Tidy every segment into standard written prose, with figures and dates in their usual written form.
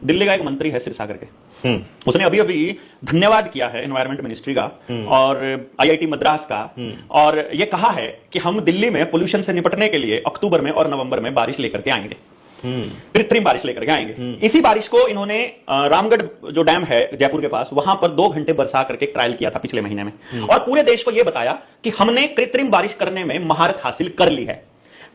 दिल्ली का एक मंत्री है सिरसागर के, उसने अभी अभी धन्यवाद किया है एनवायरमेंट मिनिस्ट्री का और आईआईटी मद्रास का, और ये कहा है कि हम दिल्ली में पोल्यूशन से निपटने के लिए अक्टूबर में और नवंबर में बारिश लेकर के आएंगे, कृत्रिम बारिश लेकर के आएंगे। इसी बारिश को इन्होंने रामगढ़ जो डैम है जयपुर के पास, वहां पर 2 घंटे बरसा करके ट्रायल किया था पिछले महीने में, और पूरे देश को यह बताया कि हमने कृत्रिम बारिश करने में महारत हासिल कर ली है।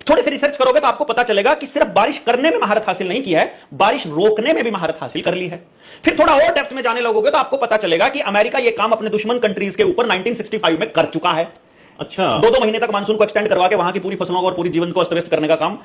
थोड़े से रिसर्च करोगे तो आपको पता चलेगा कि सिर्फ बारिश करने में महारत हासिल नहीं की है, बारिश रोकने में भी महारत हासिल कर ली है। फिर थोड़ा और डेप्थ में जाने लगोगे तो आपको पता चलेगा कि अमेरिका यह काम अपने दुश्मन कंट्रीज के ऊपर 1965 में कर चुका है। अच्छा, 2 महीने तक मानसून को एक्सटेंड करवा के वहां की पूरी फसलों को और पूरी जीवन को अस्त व्यस्त करने का काम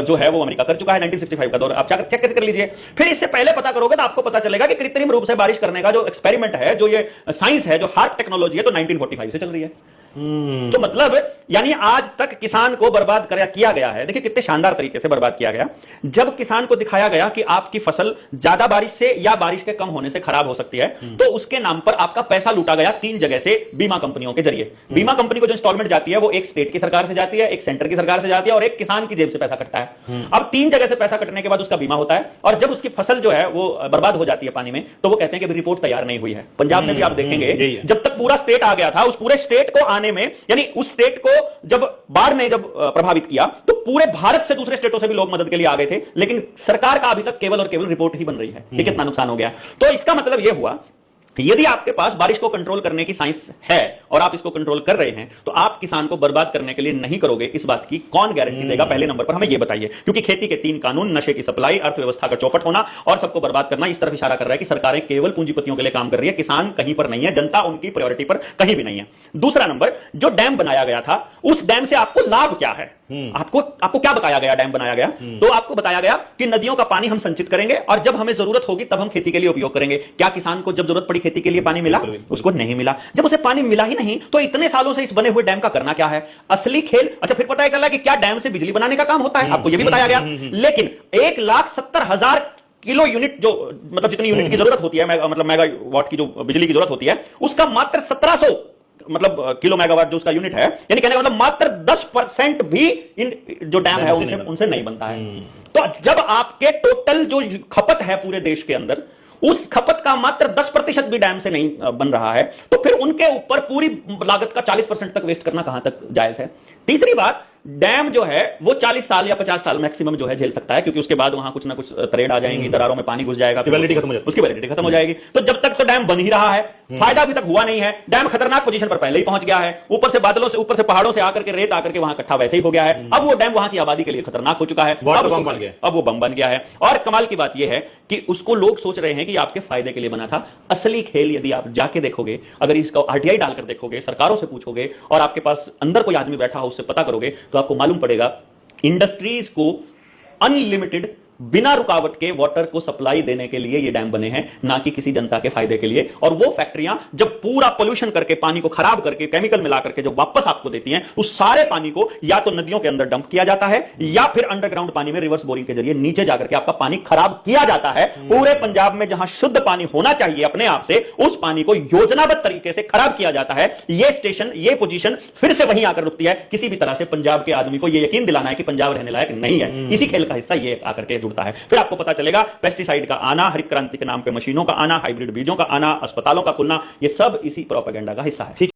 जो है वो अमेरिका कर चुका है 1965 का दौर। आप चेक कर लीजिए। फिर इससे पहले पता करोगे तो आपको पता चलेगा कि कृत्रिम रूप से बारिश करने का जो एक्सपेरिमेंट है, जो ये साइंस है, जो हार्ट टेक्नोलॉजी है, तो 1945 से चल रही है। तो मतलब यानी आज तक किसान को बर्बाद किया गया है। देखिए कितने शानदार तरीके से बर्बाद किया गया। जब किसान को दिखाया गया कि आपकी फसल ज्यादा बारिश से या बारिश के कम होने से खराब हो सकती है, तो उसके नाम पर आपका पैसा लूटा गया 3 जगह से बीमा कंपनियों के जरिए। बीमा कंपनी को जो इंस्टॉलमेंट जाती है वो एक स्टेट की सरकार से जाती है, एक सेंटर की सरकार से जाती है और एक किसान की जेब से पैसा कटता है। अब 3 जगह से पैसा कटने के बाद उसका बीमा होता है, और जब उसकी फसल जो है वो बर्बाद हो जाती है पानी में, तो वो कहते हैं कि अभी रिपोर्ट तैयार नहीं हुई है। पंजाब में भी आप देखेंगे जब तक पूरा स्टेट आ गया था, उस पूरे स्टेट को आने में, यानी उस स्टेट को जब बाढ़ ने जब प्रभावित किया, तो पूरे भारत से दूसरे स्टेटों से भी लोग मदद के लिए आ गए थे, लेकिन सरकार का अभी तक केवल और केवल रिपोर्ट ही बन रही है कि कितना नुकसान हो गया। तो इसका मतलब यह हुआ यदि आपके पास बारिश को कंट्रोल करने की साइंस है और आप इसको कंट्रोल कर रहे हैं, तो आप किसान को बर्बाद करने के लिए नहीं करोगे। इस बात की कौन गारंटी देगा? पहले नंबर पर हमें यह बताइए। क्योंकि खेती के 3 कानून, नशे की सप्लाई, अर्थव्यवस्था का चौपट होना और सबको बर्बाद करना, इस तरफ इशारा कर रहा है कि सरकारें केवल पूंजीपतियों के लिए काम कर रही है, किसान कहीं पर नहीं है, जनता उनकी प्रायोरिटी पर कहीं भी नहीं है। दूसरा नंबर, जो डैम बनाया गया था, उस डैम से आपको लाभ क्या है? आपको क्या बताया गया? डैम बनाया गया तो आपको बताया गया कि नदियों का पानी हम संचित करेंगे और जब हमें जरूरत होगी तब हम खेती के लिए उपयोग करेंगे। क्या किसान को जब जरूरत पड़ी खेती के लिए पानी मिला? उसको नहीं मिला। जब उसे पानी मिला ही नहीं, तो इतने सालों से इस बने हुए डैम का करना क्या है? असली खेल। अच्छा, फिर पता चला कि क्या डैम से बिजली बनाने का काम होता है? आपको यह भी बताया गया। लेकिन 1,70,000 किलो यूनिट, जो मतलब जितनी यूनिट की जरूरत होती है, मतलब मेगावाट की जो बिजली की जरूरत होती है, उसका मात्र 1700 मतलब किलो मेगावाट जो उसका यूनिट है, यानी कहने का मतलब मात्र 10% भी इन जो डैम है उनसे नहीं बनता है। तो जब आपके टोटल जो खपत है पूरे देश के अंदर, उस खपत का मात्र 10% भी डैम से नहीं बन रहा है, तो फिर उनके ऊपर पूरी लागत का 40% तक वेस्ट करना कहां तक जायज है? तीसरी बात, डैम जो है वो 40 साल या 50 साल मैक्सिमम जो है झेल सकता है, क्योंकि उसके बाद वहां कुछ ना कुछ तरेड़ आ जाएंगी, दरारों में पानी घुस जाएगा, उसकी वैलिडिटी खत्म हो जाएगी। तो जब तक तो डैम बन ही रहा है, फायदा अभी तक हुआ नहीं है। डैम खतरनाक पोजीशन पर पहले ही पहुंच गया है, ऊपर से बादलों से, ऊपर से पहाड़ों से आकर के रेत आकर के वहां इकट्ठा वैसे ही हो गया है। अब वो डैम वहां की आबादी के लिए खतरनाक हो चुका है, अब वो बम बन गया है। और कमाल की बात यह है कि उसको लोग सोच रहे हैं कि आपके फायदे के लिए बना था। असली खेल यदि आप जाके देखोगे, अगर इसको आरटीआई डालकर देखोगे, सरकारों से पूछोगे और आपके पास अंदर कोई आदमी बैठा हो उससे पता करोगे, तो आपको मालूम पड़ेगा इंडस्ट्रीज को अनलिमिटेड बिना रुकावट के वाटर को सप्लाई देने के लिए ये डैम बने हैं, ना कि किसी जनता के फायदे के लिए। और वो फैक्ट्रियां जब पूरा पोल्यूशन करके, पानी को खराब करके, केमिकल मिला करके जब वापस आपको देती हैं, उस सारे पानी को या तो नदियों के अंदर डंप किया जाता है या फिर अंडरग्राउंड पानी में रिवर्स बोरिंग के जरिए नीचे जाकर के आपका पानी खराब किया जाता है। पूरे पंजाब में जहां शुद्ध पानी होना चाहिए अपने आप से, उस पानी को योजनाबद्ध तरीके से खराब किया जाता है। ये स्टेशन, ये पोजीशन फिर से वहीं आकर रुकती है। किसी भी तरह से पंजाब के आदमी को यह यकीन दिलाना है कि पंजाब रहने लायक नहीं है। इसी खेल का हिस्सा ये आकर के जुड़ता है। फिर आपको पता चलेगा पेस्टिसाइड का आना, हरित क्रांति के नाम पे मशीनों का आना, हाइब्रिड बीजों का आना, अस्पतालों का खुलना, ये सब इसी प्रोपेगेंडा का हिस्सा है। ठीक।